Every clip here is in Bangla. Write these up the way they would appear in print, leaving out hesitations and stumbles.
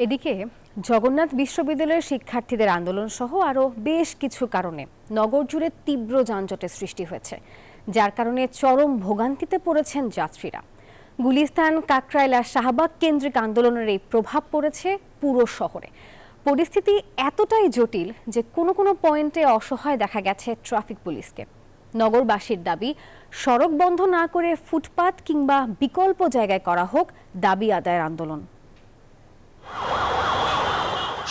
এদিকে জগন্নাথ বিশ্ববিদ্যালয়ের শিক্ষার্থীদের আন্দোলন সহ আরও বেশ কিছু কারণে নগর জুড়ে তীব্র যানজটের সৃষ্টি হয়েছে, যার কারণে চরম ভোগান্তিতে পড়েছেন যাত্রীরা। গুলিস্তান, কাকরাইল আর শাহবাগ কেন্দ্রিক আন্দোলনের এই প্রভাব পড়েছে পুরো শহরে। পরিস্থিতি এতটাই জটিল যে কোনো কোনো পয়েন্টে অসহায় দেখা গেছে ট্রাফিক পুলিশকে। নগরবাসীর দাবি, সড়ক বন্ধ না করে ফুটপাত কিংবা বিকল্প জায়গায় করা হোক দাবি আদায়ের আন্দোলন।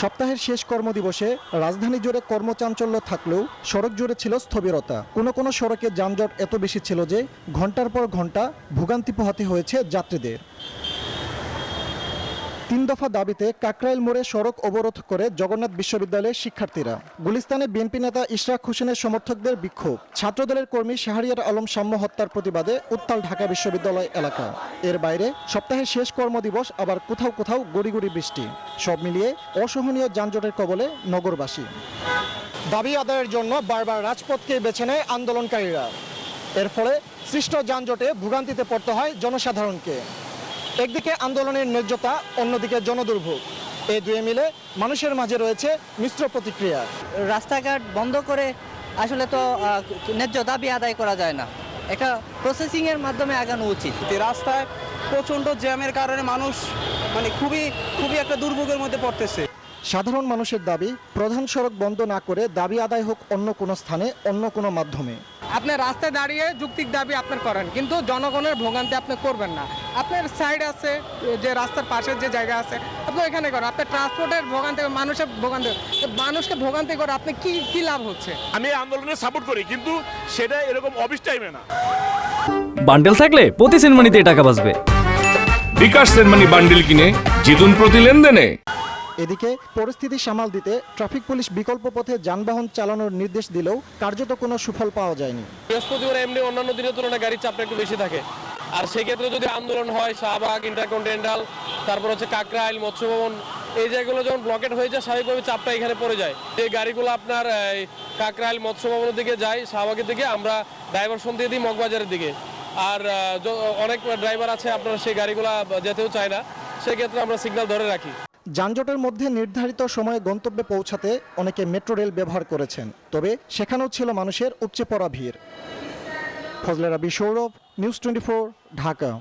সপ্তাহের শেষ কর্মদিবসে রাজধানী জুড়ে কর্মচাঞ্চল্য থাকলেও সড়ক জুড়ে ছিল স্থবিরতা। কোনো কোনো সড়কে যানজট এত বেশি ছিল যে ঘন্টার পর ঘন্টা ভোগান্তি পোহাতে হয়েছে যাত্রীদের। 3 দফা দাবিতে কাকরাইল মোড়ে সড়ক অবরোধ করে জগন্নাথ বিশ্ববিদ্যালয়ের শিক্ষার্থীরা। গুলিস্তানে বিএনপি নেতা ইশরাক হোসেনের সমর্থকদের বিক্ষোভ। ছাত্রদলের কর্মী শাহরিয়ার আলম সাম্য হত্যার প্রতিবাদে উত্তাল ঢাকা বিশ্ববিদ্যালয় এলাকা। এর বাইরে সপ্তাহের শেষ কর্মদিবস, আবার কোথাও কোথাও গড়িগড়ি বৃষ্টি। সব মিলিয়ে অসহনীয় যানজটের কবলে নগরবাসী। দাবি আদায়ের জন্য বারবার রাজপথকে বেছে নেয় আন্দোলনকারীরা। এর ফলে সৃষ্ট যানজটে ভোগান্তিতে পড়তে হয় জনসাধারণকে। একদিকে আন্দোলনের ন্যায্যতা, অন্যদিকে জনদুর্ভোগ। এই দুয়ে মিলে মানুষের মাঝে রয়েছে মিশ্র প্রতিক্রিয়া। রাস্তাঘাট বন্ধ করে আসলে তো ন্যায্য দাবি আদায় করা যায় না, এটা প্রসেসিংয়ের মাধ্যমে আগানো উচিত। রাস্তায় প্রচণ্ড জ্যামের কারণে মানুষ খুবই একটা দুর্ভোগের মধ্যে পড়তেছে। সাধারণ মানুষের দাবি, প্রধান সড়ক বন্ধ না করে দাবি আদায় হোক অন্য কোনো স্থানে, অন্য কোনো মাধ্যমে। আপনার রাস্তায় দাঁড়িয়ে যৌক্তিক দাবি আপনার করেন, কিন্তু জনগণের ভোগান্তি আপনি করবেন না। আপনার সাইড আছে, যে রাস্তার পাশের যে জায়গা আছে, আপনি এখানে করেন। আপনার ট্রান্সপোর্টের ভোগান্তি, মানুষকে ভোগান্তি করে আপনি কি লাভ হচ্ছে? আমি আন্দোলনে সাপোর্ট করি, কিন্তু সেটা এরকম অফিস টাইমে না। বান্ডেল থাকলে প্রতি সেনমানিতে টাকা বাঁচবে। বিকাশ সেনমানি বান্ডেল কিনে জিতুন প্রতি লেনদেনে। এদিকে পরিস্থিতি সামাল দিতে ট্রাফিক পুলিশ বিকল্প পথে যানবাহন চালানোর নির্দেশ দিলেও কার্যত কোনো সুফল পাওয়া যায়নি। বৃহস্পতিবার এমনি অন্যান্য দিনের তুলনায় গাড়ির চাপটা একটু বেশি থাকে, আর সেক্ষেত্রে যদি আন্দোলন হয় শাহবাগ, ইন্টারকন্টিনেন্টাল, তারপর হচ্ছে কাকরাইল, মৎস্য ভবন, এই জায়গাগুলো যখন ব্লকেট হয়ে যায় স্বাভাবিকভাবে চাপটা এখানে পড়ে যায়। এই গাড়িগুলো আপনার কাকরাইল, মৎস্য ভবনের দিকে যায়, শাহবাগের দিকে আমরা ডাইভারশন দিয়ে দিই মগবাজারের দিকে। আর অনেক ড্রাইভার আছে আপনার সেই গাড়িগুলো যেতেও চায় না, সেক্ষেত্রে আমরা সিগন্যাল ধরে রাখি। যানজটের মধ্যে নির্ধারিত সময়ে গন্তব্যে পৌঁছাতে অনেকে মেট্রো রেল ব্যবহার করেছেন, তবে সেখানেও ছিল মানুষের উপচে পড়া ভিড়। ফজলে রাব্বী, সৌরভ, নিউজ 24, ঢাকা।